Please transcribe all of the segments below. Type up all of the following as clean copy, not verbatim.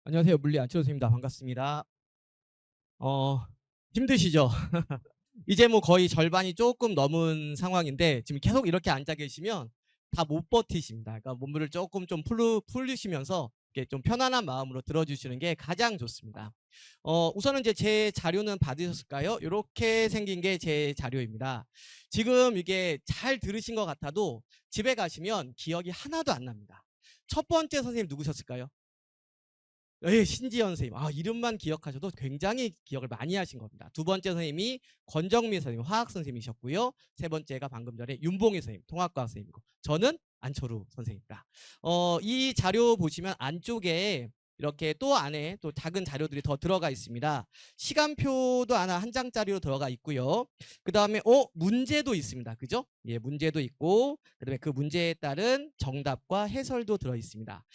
안녕하세요. 물리 안치호 선생님입니다. 반갑습니다. 어, 힘드시죠? 이제 뭐 거의 절반이 조금 넘은 상황인데 지금 계속 이렇게 앉아 계시면 다 못 버티십니다. 그러니까 몸을 조금 좀 풀리시면서 이렇게 좀 편안한 마음으로 들어주시는 게 가장 좋습니다. 우선은 이제 제 자료는 받으셨을까요? 이렇게 생긴 게 제 자료입니다. 지금 이게 잘 들으신 것 같아도 집에 가시면 기억이 하나도 안 납니다. 첫 번째 선생님 누구셨을까요? 예, 신지연 선생님. 아, 이름만 기억하셔도 굉장히 기억을 많이 하신 겁니다. 두 번째 선생님이 권정미 선생님, 화학 선생님이셨고요. 세 번째가 방금 전에 윤봉희 선생님, 통합과학 선생님이고, 저는 안초루 선생님입니다. 이 자료 보시면 안쪽에 이렇게 또 안에 또 작은 자료들이 더 들어가 있습니다. 시간표도 하나 한 장짜리로 들어가 있고요. 그 다음에 문제도 있습니다. 그죠? 예, 문제도 있고, 그다음에 그 문제에 따른 정답과 해설도 들어 있습니다.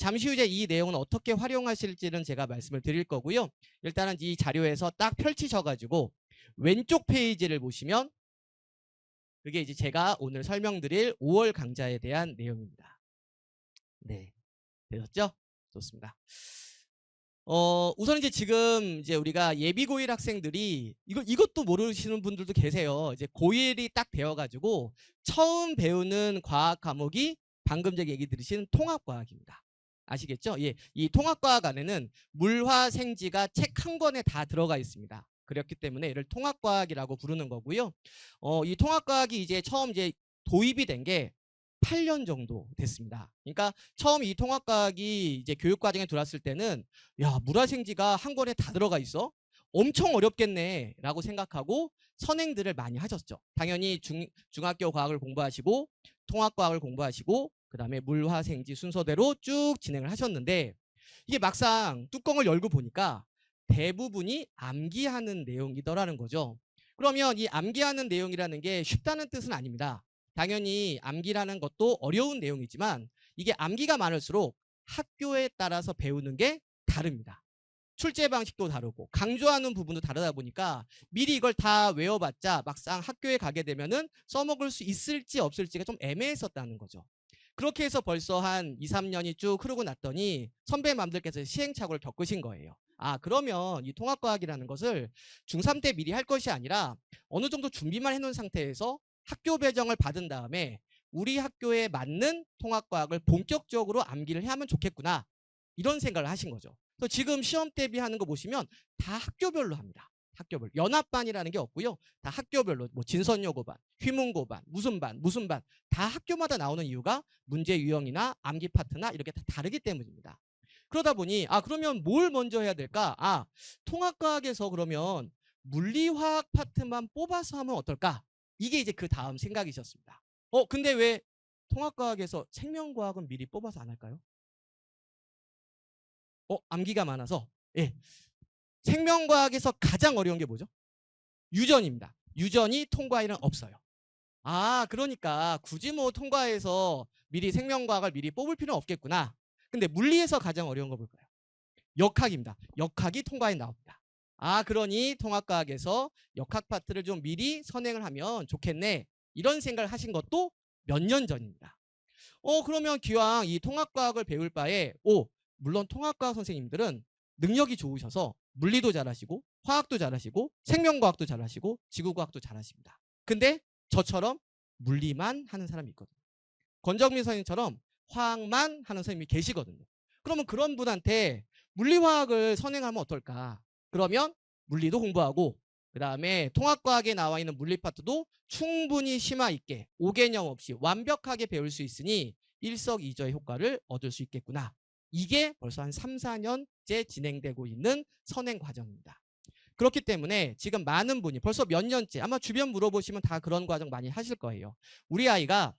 잠시 후 이제 이 내용은 어떻게 활용하실지는 제가 말씀을 드릴 거고요. 일단은 이 자료에서 딱 펼치셔가지고 왼쪽 페이지를 보시면 그게 이제 제가 오늘 설명드릴 5월 강좌에 대한 내용입니다. 네, 되셨죠? 좋습니다. 우선 이제 지금 이제 우리가 예비 고1 학생들이 이것도 모르시는 분들도 계세요. 이제 고1이 딱 되어가지고 처음 배우는 과학 과목이 방금 전에 얘기 들으신 통합과학입니다. 아시겠죠? 예, 이 통합과학 안에는 물화생지가 책 한 권에 다 들어가 있습니다. 그렇기 때문에 이를 통합과학이라고 부르는 거고요. 이 통합과학이 이제 처음 이제 도입이 된 게 8년 정도 됐습니다. 그러니까 처음 이 통합과학이 이제 교육과정에 들어왔을 때는 야, 물화생지가 한 권에 다 들어가 있어? 엄청 어렵겠네 라고 생각하고 선행들을 많이 하셨죠. 당연히 중학교 과학을 공부하시고 통합과학을 공부하시고 그 다음에 물화생지 순서대로 쭉 진행을 하셨는데 이게 막상 뚜껑을 열고 보니까 대부분이 암기하는 내용이더라는 거죠. 그러면 이 암기하는 내용이라는 게 쉽다는 뜻은 아닙니다. 당연히 암기라는 것도 어려운 내용이지만 이게 암기가 많을수록 학교에 따라서 배우는 게 다릅니다. 출제 방식도 다르고 강조하는 부분도 다르다 보니까 미리 이걸 다 외워봤자 막상 학교에 가게 되면은 써먹을 수 있을지 없을지가 좀 애매했었다는 거죠. 그렇게 해서 벌써 한 2, 3년이 쭉 흐르고 났더니 선배맘들께서 시행착오를 겪으신 거예요. 아, 그러면 이 통합과학이라는 것을 중3 때 미리 할 것이 아니라 어느 정도 준비만 해놓은 상태에서 학교 배정을 받은 다음에 우리 학교에 맞는 통합과학을 본격적으로 암기를 해야 하면 좋겠구나. 이런 생각을 하신 거죠. 그래서 지금 시험 대비하는 거 보시면 다 학교별로 합니다. 학교별. 연합반이라는 게 없고요. 다 학교별로 뭐 진선여고반, 휘문고반, 무슨 반, 무슨 반 다 학교마다 나오는 이유가 문제 유형이나 암기 파트나 이렇게 다 다르기 때문입니다. 그러다 보니 그러면 뭘 먼저 해야 될까? 통합과학에서 그러면 물리화학 파트만 뽑아서 하면 어떨까? 이게 이제 그 다음 생각이셨습니다. 근데 왜 통합과학에서 생명과학은 미리 뽑아서 안 할까요? 암기가 많아서. 예. 생명과학에서 가장 어려운 게 뭐죠? 유전입니다. 유전이 통과에는 없어요. 그러니까 굳이 뭐 통과해서 미리 생명과학을 미리 뽑을 필요는 없겠구나. 근데 물리에서 가장 어려운 거 볼까요? 역학입니다. 역학이 통과에 나옵니다. 그러니 통합과학에서 역학 파트를 좀 미리 선행을 하면 좋겠네. 이런 생각을 하신 것도 몇 년 전입니다. 그러면 기왕 이 통합과학을 배울 바에 물론 통합과학 선생님들은 능력이 좋으셔서 물리도 잘하시고 화학도 잘하시고 생명과학도 잘하시고 지구과학도 잘하십니다. 근데 저처럼 물리만 하는 사람이 있거든요. 권정민 선생님처럼 화학만 하는 선생님이 계시거든요. 그러면 그런 분한테 물리화학을 선행하면 어떨까? 그러면 물리도 공부하고 그 다음에 통합과학에 나와 있는 물리 파트도 충분히 심화 있게 오개념 없이 완벽하게 배울 수 있으니 일석이조의 효과를 얻을 수 있겠구나. 이게 벌써 한 3, 4년째 진행되고 있는 선행 과정입니다. 그렇기 때문에 지금 많은 분이 벌써 몇 년째 아마 주변 물어보시면 다 그런 과정 많이 하실 거예요. 우리 아이가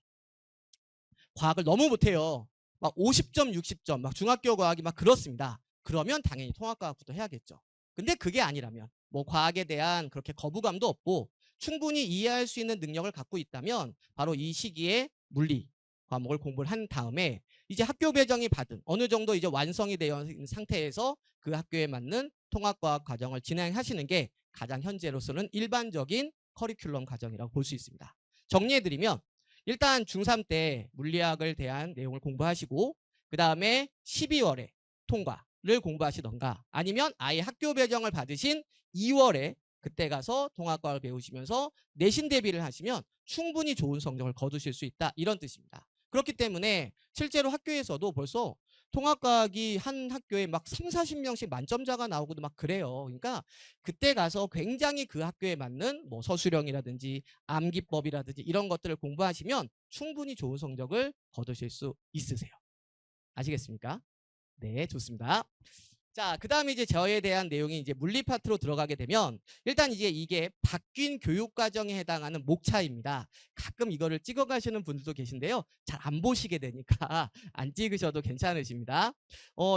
과학을 너무 못해요. 막 50점, 60점, 막 중학교 과학이 막 그렇습니다. 그러면 당연히 통합과학부터 해야겠죠. 근데 그게 아니라면 뭐 과학에 대한 그렇게 거부감도 없고 충분히 이해할 수 있는 능력을 갖고 있다면 바로 이 시기에 물리 과목을 공부를 한 다음에 이제 학교 배정이 받은 어느 정도 이제 완성이 되어 있는 상태에서 그 학교에 맞는 통합과학 과정을 진행하시는 게 가장 현재로서는 일반적인 커리큘럼 과정이라고 볼 수 있습니다. 정리해드리면 일단 중3 때 물리학을 대한 내용을 공부하시고 그 다음에 12월에 통과를 공부하시던가 아니면 아예 학교 배정을 받으신 2월에 그때 가서 통합과학을 배우시면서 내신 대비를 하시면 충분히 좋은 성적을 거두실 수 있다. 이런 뜻입니다. 그렇기 때문에 실제로 학교에서도 벌써 통합과학이 한 학교에 막 3, 40명씩 만점자가 나오고도 막 그래요. 그러니까 그때 가서 굉장히 그 학교에 맞는 뭐 서술형이라든지 암기법이라든지 이런 것들을 공부하시면 충분히 좋은 성적을 거두실 수 있으세요. 아시겠습니까? 네, 좋습니다. 자, 그다음에 이제 저에 대한 내용이 이제 물리 파트로 들어가게 되면 일단 이제 이게 바뀐 교육 과정에 해당하는 목차입니다. 가끔 이거를 찍어 가시는 분들도 계신데요. 잘 안 보시게 되니까 안 찍으셔도 괜찮으십니다.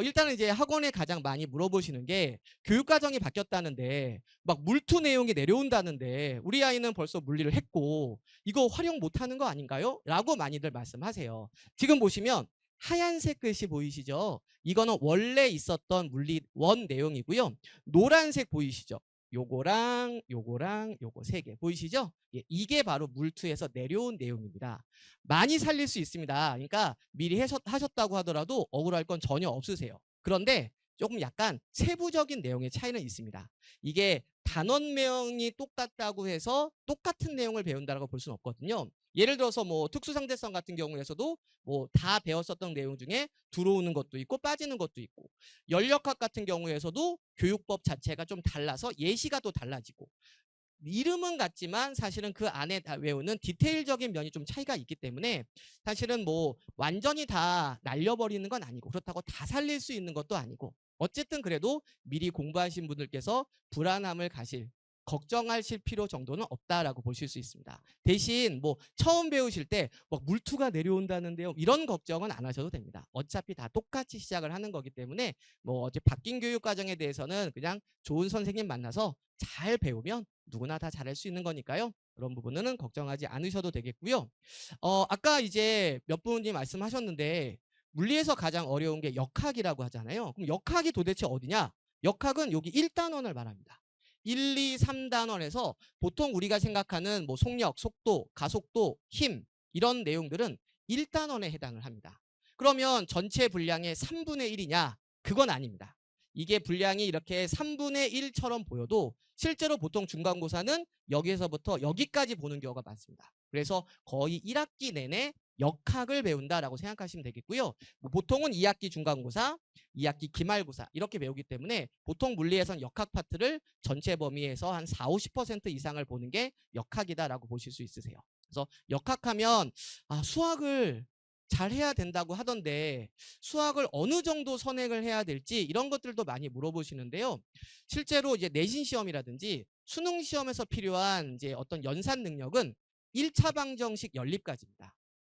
일단은 이제 학원에 가장 많이 물어보시는 게 교육 과정이 바뀌었다는데 막 물투 내용이 내려온다는데 우리 아이는 벌써 물리를 했고 이거 활용 못 하는 거 아닌가요? 라고 많이들 말씀하세요. 지금 보시면 하얀색 글씨 보이시죠? 이거는 원래 있었던 물리 원 내용이고요. 노란색 보이시죠? 요거랑 요거랑 요거 세 개 보이시죠? 예, 이게 바로 물투에서 내려온 내용입니다. 많이 살릴 수 있습니다. 그러니까 미리 하셨다고 하더라도 억울할 건 전혀 없으세요. 그런데 조금 약간 세부적인 내용의 차이는 있습니다. 이게 단원명이 똑같다고 해서 똑같은 내용을 배운다고 볼 수는 없거든요. 예를 들어서 뭐 특수상대성 같은 경우에서도 뭐 다 배웠었던 내용 중에 들어오는 것도 있고 빠지는 것도 있고 연력학 같은 경우에서도 교육법 자체가 좀 달라서 예시가 또 달라지고 이름은 같지만 사실은 그 안에 다 외우는 디테일적인 면이 좀 차이가 있기 때문에 사실은 뭐 완전히 다 날려버리는 건 아니고 그렇다고 다 살릴 수 있는 것도 아니고 어쨌든 그래도 미리 공부하신 분들께서 불안함을 가실 걱정하실 필요 정도는 없다라고 보실 수 있습니다. 대신 뭐 처음 배우실 때 막 물투가 내려온다는데요. 이런 걱정은 안 하셔도 됩니다. 어차피 다 똑같이 시작을 하는 거기 때문에 뭐 어제 바뀐 교육 과정에 대해서는 그냥 좋은 선생님 만나서 잘 배우면 누구나 다 잘할 수 있는 거니까요. 그런 부분은 걱정하지 않으셔도 되겠고요. 아까 이제 몇 분이 말씀하셨는데 물리에서 가장 어려운 게 역학이라고 하잖아요. 그럼 역학이 도대체 어디냐? 역학은 여기 1단원을 말합니다. 1, 2, 3단원에서 보통 우리가 생각하는 뭐 속력, 속도, 가속도, 힘 이런 내용들은 1단원에 해당을 합니다. 그러면 전체 분량의 3분의 1이냐? 그건 아닙니다. 이게 분량이 이렇게 3분의 1처럼 보여도 실제로 보통 중간고사는 여기에서부터 여기까지 보는 경우가 많습니다. 그래서 거의 1학기 내내 역학을 배운다라고 생각하시면 되겠고요. 뭐 보통은 2학기 중간고사, 2학기 기말고사 이렇게 배우기 때문에 보통 물리에선 역학 파트를 전체 범위에서 한 4, 50% 이상을 보는 게 역학이다라고 보실 수 있으세요. 그래서 역학하면 수학을 잘 해야 된다고 하던데 수학을 어느 정도 선행을 해야 될지 이런 것들도 많이 물어보시는데요. 실제로 이제 내신 시험이라든지 수능 시험에서 필요한 이제 어떤 연산 능력은 1차 방정식 연립까지입니다.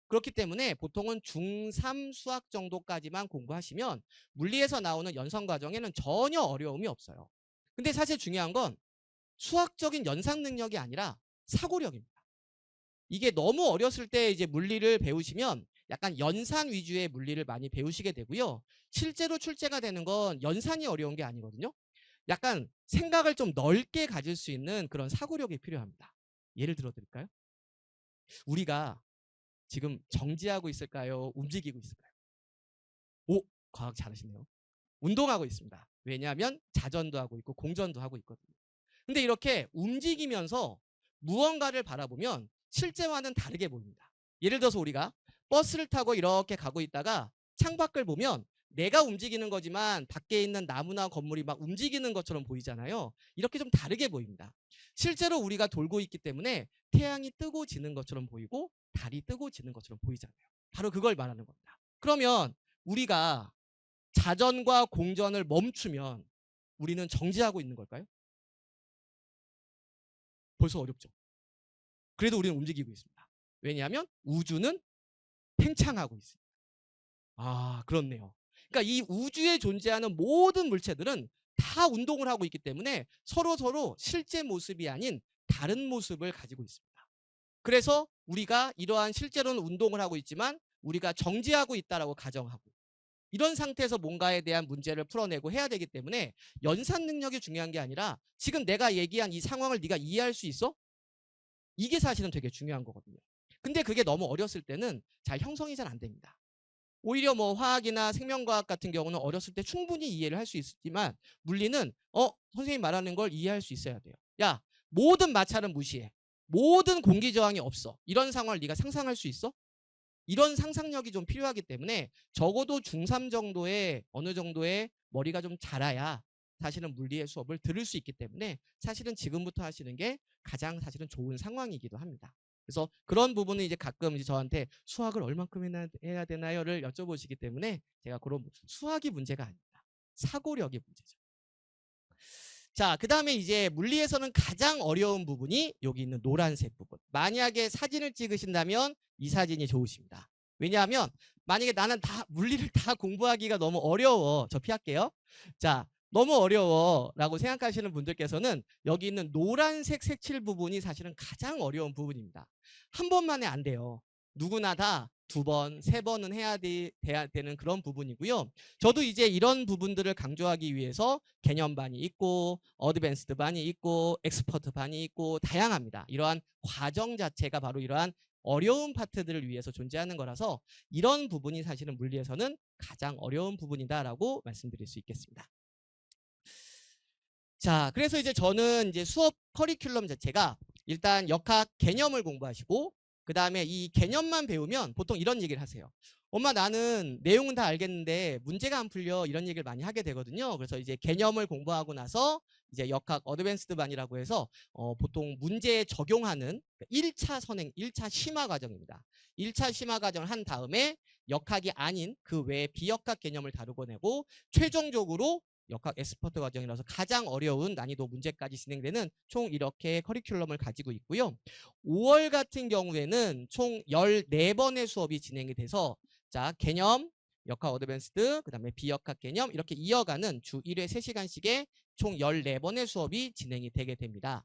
그렇기 때문에 보통은 중3 수학 정도까지만 공부하시면 물리에서 나오는 연산 과정에는 전혀 어려움이 없어요. 근데 사실 중요한 건 수학적인 연산 능력이 아니라 사고력입니다. 이게 너무 어렸을 때 이제 물리를 배우시면 약간 연산 위주의 물리를 많이 배우시게 되고요. 실제로 출제가 되는 건 연산이 어려운 게 아니거든요. 약간 생각을 좀 넓게 가질 수 있는 그런 사고력이 필요합니다. 예를 들어 드릴까요? 우리가 지금 정지하고 있을까요? 움직이고 있을까요? 오, 과학 잘하시네요. 운동하고 있습니다. 왜냐하면 자전도 하고 있고 공전도 하고 있거든요. 근데 이렇게 움직이면서 무언가를 바라보면 실제와는 다르게 보입니다. 예를 들어서 우리가 버스를 타고 이렇게 가고 있다가 창밖을 보면 내가 움직이는 거지만 밖에 있는 나무나 건물이 막 움직이는 것처럼 보이잖아요. 이렇게 좀 다르게 보입니다. 실제로 우리가 돌고 있기 때문에 태양이 뜨고 지는 것처럼 보이고 달이 뜨고 지는 것처럼 보이잖아요. 바로 그걸 말하는 겁니다. 그러면 우리가 자전과 공전을 멈추면 우리는 정지하고 있는 걸까요? 벌써 어렵죠. 그래도 우리는 움직이고 있습니다. 왜냐하면 우주는 팽창하고 있습니다. 그렇네요. 그러니까 이 우주에 존재하는 모든 물체들은 다 운동을 하고 있기 때문에 서로 실제 모습이 아닌 다른 모습을 가지고 있습니다. 그래서 우리가 이러한 실제로는 운동을 하고 있지만 우리가 정지하고 있다라고 가정하고 이런 상태에서 뭔가에 대한 문제를 풀어내고 해야 되기 때문에 연산 능력이 중요한 게 아니라 지금 내가 얘기한 이 상황을 네가 이해할 수 있어? 이게 사실은 되게 중요한 거거든요. 근데 그게 너무 어렸을 때는 잘 형성이 잘 안 됩니다. 오히려 뭐 화학이나 생명과학 같은 경우는 어렸을 때 충분히 이해를 할 수 있지만 물리는 선생님 말하는 걸 이해할 수 있어야 돼요. 야, 모든 마찰은 무시해. 모든 공기 저항이 없어. 이런 상황을 네가 상상할 수 있어? 이런 상상력이 좀 필요하기 때문에 적어도 중3 정도의 어느 정도의 머리가 좀 자라야 사실은 물리의 수업을 들을 수 있기 때문에 사실은 지금부터 하시는 게 가장 사실은 좋은 상황이기도 합니다. 그래서 그런 부분은 이제 가끔 이제 저한테 수학을 얼만큼 해야 되나요를 여쭤보시기 때문에 제가 그런 수학이 문제가 아닙니다. 사고력이 문제죠. 자, 그 다음에 이제 물리에서는 가장 어려운 부분이 여기 있는 노란색 부분. 만약에 사진을 찍으신다면 이 사진이 좋으십니다. 왜냐하면 만약에 나는 다 물리를 다 공부하기가 너무 어려워. 저 피할게요. 자, 너무 어려워 라고 생각하시는 분들께서는 여기 있는 노란색 색칠 부분이 사실은 가장 어려운 부분입니다. 한 번만에 안 돼요. 누구나 다 2번, 3번은 해야 되는 그런 부분이고요. 저도 이제 이런 부분들을 강조하기 위해서 개념반이 있고 어드밴스드 반이 있고 엑스퍼트 반이 있고 다양합니다. 이러한 과정 자체가 바로 이러한 어려운 파트들을 위해서 존재하는 거라서 이런 부분이 사실은 물리에서는 가장 어려운 부분이다라고 말씀드릴 수 있겠습니다. 자, 그래서 이제 저는 이제 수업 커리큘럼 자체가 일단 역학 개념을 공부하시고 그 다음에 이 개념만 배우면 보통 이런 얘기를 하세요. 엄마 나는 내용은 다 알겠는데 문제가 안 풀려 이런 얘기를 많이 하게 되거든요. 그래서 이제 개념을 공부하고 나서 이제 역학 어드밴스드 반이라고 해서 보통 문제에 적용하는 1차 선행, 1차 심화 과정입니다. 1차 심화 과정을 한 다음에 역학이 아닌 그 외에 비역학 개념을 다루고 내고 최종적으로 역학 엑스퍼트 과정이라서 가장 어려운 난이도 문제까지 진행되는 총 이렇게 커리큘럼을 가지고 있고요. 5월 같은 경우에는 총 14번의 수업이 진행이 돼서 자, 개념, 역학 어드밴스드, 그다음에 비역학 개념 이렇게 이어가는 주 1회 3시간씩의 총 14번의 수업이 진행이 되게 됩니다.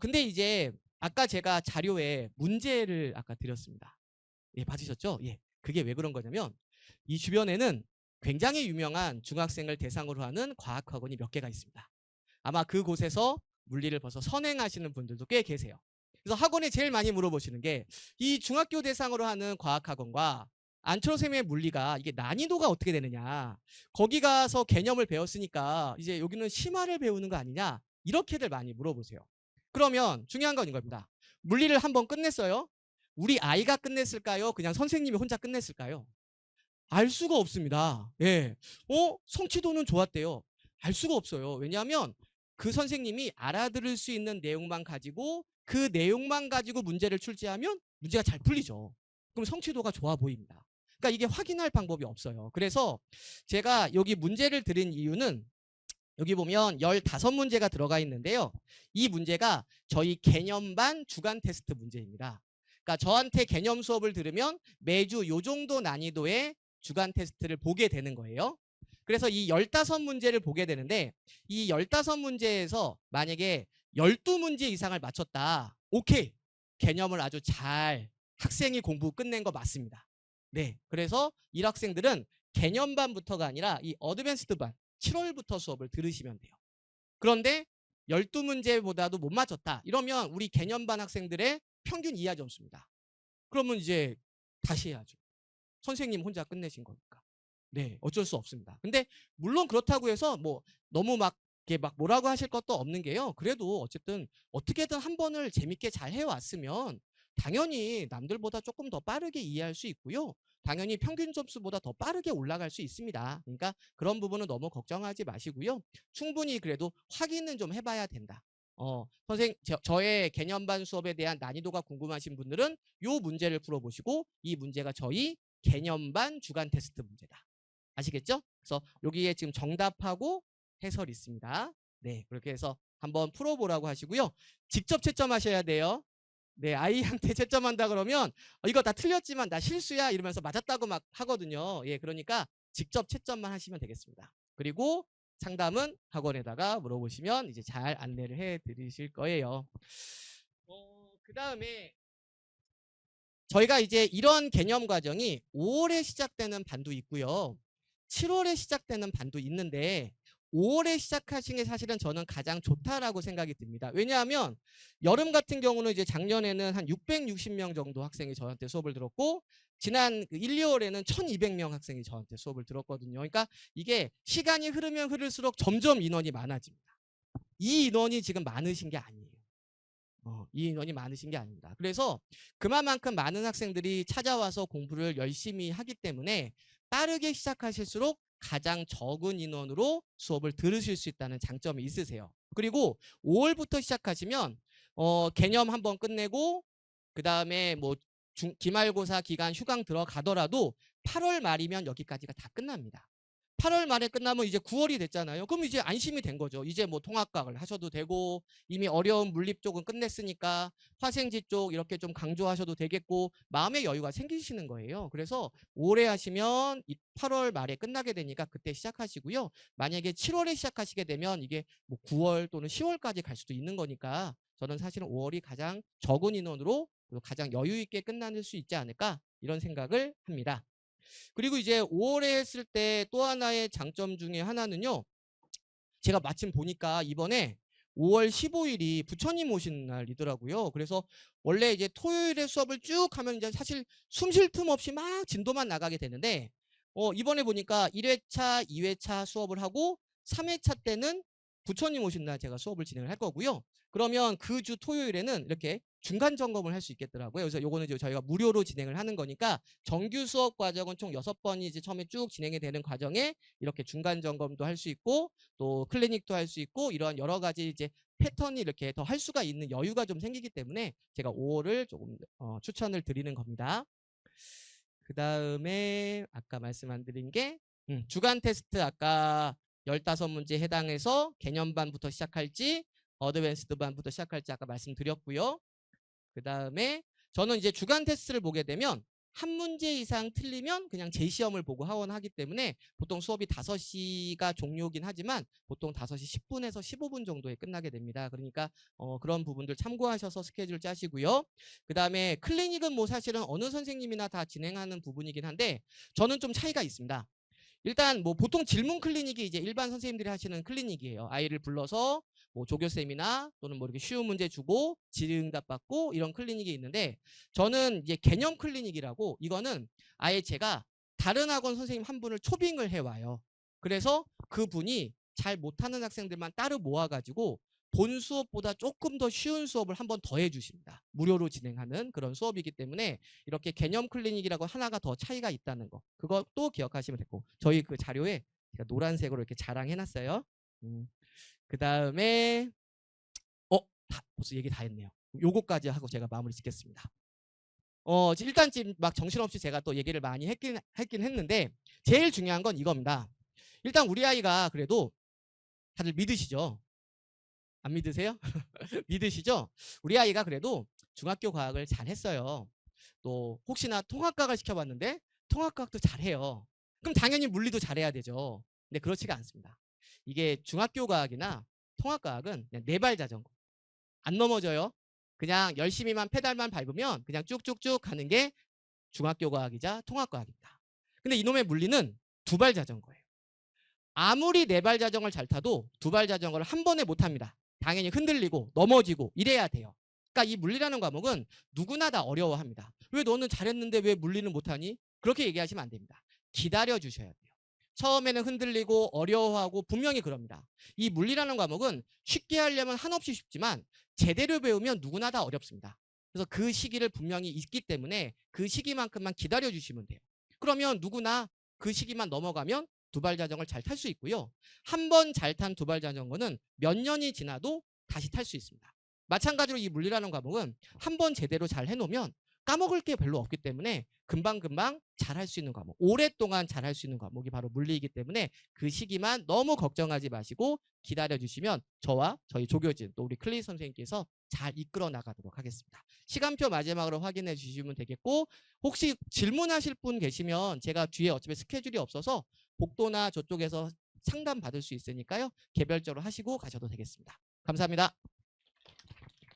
근데 이제 아까 제가 자료에 문제를 아까 드렸습니다. 예, 받으셨죠? 예. 그게 왜 그런 거냐면 이 주변에는 굉장히 유명한 중학생을 대상으로 하는 과학학원이 몇 개가 있습니다. 아마 그곳에서 물리를 벌써 선행하시는 분들도 꽤 계세요. 그래서 학원에 제일 많이 물어보시는 게 이 중학교 대상으로 하는 과학학원과 안철쌤의 물리가 이게 난이도가 어떻게 되느냐. 거기 가서 개념을 배웠으니까 이제 여기는 심화를 배우는 거 아니냐. 이렇게들 많이 물어보세요. 그러면 중요한 건 이겁니다. 물리를 한번 끝냈어요. 우리 아이가 끝냈을까요? 그냥 선생님이 혼자 끝냈을까요? 알 수가 없습니다. 예. 성취도는 좋았대요. 알 수가 없어요. 왜냐하면 그 선생님이 알아들을 수 있는 내용만 가지고 그 내용만 가지고 문제를 출제하면 문제가 잘 풀리죠. 그럼 성취도가 좋아 보입니다. 그러니까 이게 확인할 방법이 없어요. 그래서 제가 여기 문제를 드린 이유는 여기 보면 15문제가 들어가 있는데요. 이 문제가 저희 개념반 주간 테스트 문제입니다. 그러니까 저한테 개념 수업을 들으면 매주 요 정도 난이도의 주간 테스트를 보게 되는 거예요. 그래서 이 15문제를 보게 되는데 이 15문제에서 만약에 12문제 이상을 맞췄다. 오케이. 개념을 아주 잘 학생이 공부 끝낸 거 맞습니다. 네. 그래서 이 학생들은 개념반부터가 아니라 이 어드밴스드 반 7월부터 수업을 들으시면 돼요. 그런데 12문제보다도 못 맞췄다. 이러면 우리 개념반 학생들의 평균 이하 점수입니다. 그러면 이제 다시 해야죠. 선생님 혼자 끝내신 거니까. 네, 어쩔 수 없습니다. 근데 물론 그렇다고 해서 뭐 너무 막 이렇게 막 뭐라고 하실 것도 없는 게요. 그래도 어쨌든 어떻게든 한 번을 재밌게 잘 해왔으면 당연히 남들보다 조금 더 빠르게 이해할 수 있고요. 당연히 평균 점수보다 더 빠르게 올라갈 수 있습니다. 그러니까 그런 부분은 너무 걱정하지 마시고요. 충분히 그래도 확인은 좀 해봐야 된다. 저의 개념반 수업에 대한 난이도가 궁금하신 분들은 이 문제를 풀어보시고 이 문제가 저희 개념반 주간 테스트 문제다. 아시겠죠? 그래서 여기에 지금 정답하고 해설이 있습니다. 네, 그렇게 해서 한번 풀어보라고 하시고요. 직접 채점하셔야 돼요. 네, 아이한테 채점한다 그러면 이거 다 틀렸지만 나 실수야 이러면서 맞았다고 막 하거든요. 예, 그러니까 직접 채점만 하시면 되겠습니다. 그리고 상담은 학원에다가 물어보시면 이제 잘 안내를 해 드리실 거예요. 그 다음에 저희가 이제 이런 개념 과정이 5월에 시작되는 반도 있고요. 7월에 시작되는 반도 있는데 5월에 시작하신 게 사실은 저는 가장 좋다라고 생각이 듭니다. 왜냐하면 여름 같은 경우는 이제 작년에는 한 660명 정도 학생이 저한테 수업을 들었고 지난 1, 2월에는 1200명 학생이 저한테 수업을 들었거든요. 그러니까 이게 시간이 흐르면 흐를수록 점점 인원이 많아집니다. 이 인원이 지금 많으신 게 아니에요. 이 인원이 많으신 게 아닙니다. 그래서 그만큼 많은 학생들이 찾아와서 공부를 열심히 하기 때문에 빠르게 시작하실수록 가장 적은 인원으로 수업을 들으실 수 있다는 장점이 있으세요. 그리고 5월부터 시작하시면 개념 한번 끝내고 그 다음에 뭐 기말고사 기간 휴강 들어가더라도 8월 말이면 여기까지가 다 끝납니다. 8월 말에 끝나면 이제 9월이 됐잖아요. 그럼 이제 안심이 된 거죠. 이제 뭐 통합과학을 하셔도 되고 이미 어려운 물리 쪽은 끝냈으니까 화생지 쪽 이렇게 좀 강조하셔도 되겠고 마음의 여유가 생기시는 거예요. 그래서 올해 하시면 8월 말에 끝나게 되니까 그때 시작하시고요. 만약에 7월에 시작하시게 되면 이게 뭐 9월 또는 10월까지 갈 수도 있는 거니까 저는 사실은 5월이 가장 적은 인원으로 가장 여유 있게 끝날 수 있지 않을까 이런 생각을 합니다. 그리고 이제 5월에 했을 때 또 하나의 장점 중에 하나는요. 제가 마침 보니까 이번에 5월 15일이 부처님 오신 날이더라고요. 그래서 원래 이제 토요일에 수업을 쭉 하면 이제 사실 숨 쉴 틈 없이 막 진도만 나가게 되는데 이번에 보니까 1회차, 2회차 수업을 하고 3회차 때는 부처님 오신 날 제가 수업을 진행을 할 거고요. 그러면 그 주 토요일에는 이렇게 중간 점검을 할 수 있겠더라고요. 그래서 요거는 이제 저희가 무료로 진행을 하는 거니까 정규 수업 과정은 총 6번이 이제 처음에 쭉 진행이 되는 과정에 이렇게 중간 점검도 할 수 있고 또 클리닉도 할 수 있고 이러한 여러 가지 이제 패턴이 이렇게 더 할 수가 있는 여유가 좀 생기기 때문에 제가 5월을 조금 추천을 드리는 겁니다. 그 다음에 아까 말씀 안 드린 게 주간 테스트 아까 15문제 해당해서 개념반부터 시작할지 어드밴스드 반부터 시작할지 아까 말씀드렸고요. 그 다음에 저는 이제 주간 테스트를 보게 되면 한 문제 이상 틀리면 그냥 재시험을 보고 하원하기 때문에 보통 수업이 5시가 종료긴 하지만 보통 5시 10분에서 15분 정도에 끝나게 됩니다. 그러니까 그런 부분들 참고하셔서 스케줄 짜시고요. 그 다음에 클리닉은 뭐 사실은 어느 선생님이나 다 진행하는 부분이긴 한데 저는 좀 차이가 있습니다. 일단 뭐 보통 질문 클리닉이 이제 일반 선생님들이 하시는 클리닉이에요. 아이를 불러서 뭐 조교쌤이나 또는 뭐 이렇게 쉬운 문제 주고 질의응답 받고 이런 클리닉이 있는데 저는 이제 개념 클리닉이라고 이거는 아예 제가 다른 학원 선생님 한 분을 초빙을 해와요. 그래서 그분이 잘 못하는 학생들만 따로 모아가지고 본 수업보다 조금 더 쉬운 수업을 한 번 더 해주십니다. 무료로 진행하는 그런 수업이기 때문에 이렇게 개념 클리닉이라고 하나가 더 차이가 있다는 거 그것도 기억하시면 되고 저희 그 자료에 제가 노란색으로 이렇게 자랑해놨어요. 그 다음에 벌써 얘기 다 했네요. 요거까지 하고 제가 마무리 짓겠습니다. 일단 지금 막 정신없이 제가 또 얘기를 많이 했긴 했는데 제일 중요한 건 이겁니다. 일단 우리 아이가 그래도 다들 믿으시죠? 안 믿으세요? 믿으시죠? 우리 아이가 그래도 중학교 과학을 잘 했어요. 또 혹시나 통합과학을 시켜봤는데 통합과학도 잘해요. 그럼 당연히 물리도 잘해야 되죠. 근데 그렇지가 않습니다. 이게 중학교 과학이나 통합과학은 그냥 네발 자전거. 안 넘어져요. 그냥 열심히만 페달만 밟으면 그냥 쭉쭉쭉 가는 게 중학교 과학이자 통합과학입니다. 근데 이놈의 물리는 두발 자전거예요. 아무리 네발 자전거를 잘 타도 두발 자전거를 한 번에 못 합니다. 당연히 흔들리고 넘어지고 이래야 돼요. 그러니까 이 물리라는 과목은 누구나 다 어려워합니다. 왜 너는 잘했는데 왜 물리는 못하니? 그렇게 얘기하시면 안 됩니다. 기다려 주셔야 돼요. 처음에는 흔들리고 어려워하고 분명히 그럽니다. 이 물리라는 과목은 쉽게 하려면 한없이 쉽지만 제대로 배우면 누구나 다 어렵습니다. 그래서 그 시기를 분명히 있기 때문에 그 시기만큼만 기다려 주시면 돼요. 그러면 누구나 그 시기만 넘어가면 두발 자전거를 잘 탈 수 있고요. 한 번 잘 탄 두발 자전거는 몇 년이 지나도 다시 탈 수 있습니다. 마찬가지로 이 물리라는 과목은 한 번 제대로 잘 해놓으면 까먹을 게 별로 없기 때문에 금방금방 잘할 수 있는 과목, 오랫동안 잘할 수 있는 과목이 바로 물리이기 때문에 그 시기만 너무 걱정하지 마시고 기다려주시면 저와 저희 조교진 또 우리 클리 선생님께서 잘 이끌어 나가도록 하겠습니다. 시간표 마지막으로 확인해 주시면 되겠고 혹시 질문하실 분 계시면 제가 뒤에 어차피 스케줄이 없어서 복도나 저쪽에서 상담 받을 수 있으니까요. 개별적으로 하시고 가셔도 되겠습니다. 감사합니다.